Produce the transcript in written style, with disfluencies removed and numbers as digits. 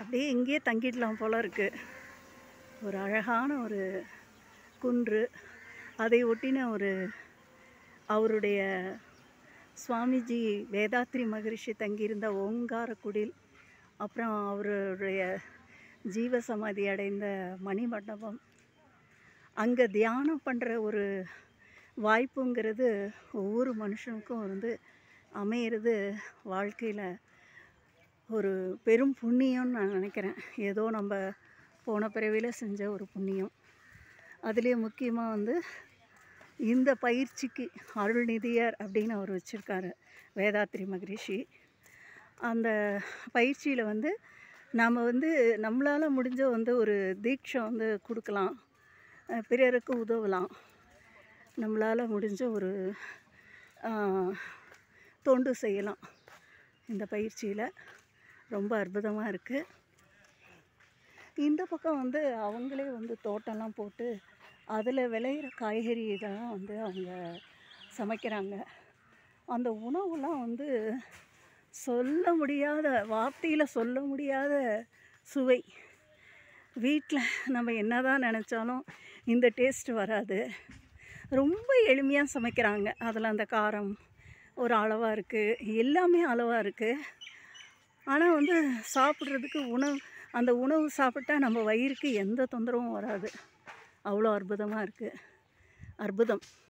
அப்படியே இங்கேயே தங்கிடலாம் போல இருக்குது. ஒரு அழகான ஒரு குன்று, அதை ஒட்டின ஒரு அவருடைய சுவாமிஜி வேதாத்ரி மகரிஷி தங்கியிருந்த ஓங்கார குடில், அப்புறம் அவருடைய ஜீவசமாதி அடைந்த மணிமண்டபம், அங்கே தியானம் பண்ணுற ஒரு வாய்ப்புங்கிறது ஒவ்வொரு மனுஷனுக்கும் அமையிறது வாழ்க்கையில் ஒரு பெரும் புண்ணியம்னு நான் நினைக்கிறேன். ஏதோ நம்ம போன பிறவியில் செஞ்ச ஒரு புண்ணியம். அதுலேயே முக்கியமாக இந்த பயிற்சிக்கு அருள்நிதியர் அப்படின்னு அவர் வச்சுருக்காரு வேதாத்ரி மகரிஷி. அந்த பயிற்சியில் நாம் நம்மளால் முடிஞ்ச ஒரு தீட்சை கொடுக்கலாம், பிறருக்கு உதவலாம், நம்மளால் முடிஞ்ச ஒரு தொண்டு செய்யலாம். இந்த பயிற்சியில் ரொம்ப அற்புதமாக இருக்குது. இந்த பக்கம் அவங்களே தோட்டம்லாம் போட்டு அதில் விளையிற காய்கறி இதெல்லாம் அவங்க சமைக்கிறாங்க. அந்த உணவுலாம் சொல்ல முடியாத, வார்த்தையில் சொல்ல முடியாத சுவை. வீட்டில் நம்ம என்ன தான் நினச்சாலும் இந்த டேஸ்ட் வராது. ரொம்ப எளிமையாக சமைக்கிறாங்க. அதில் அந்த காரம் ஒரு அளவாக இருக்குது, எல்லாமே அளவாக இருக்குது. ஆனால் சாப்பிட்றதுக்கு அந்த உணவு சாப்பிட்டா நம்ம வயிறுக்கு எந்த தொந்தரவும் வராது. அவ்வளோ அற்புதமாக இருக்குது. அற்புதம்.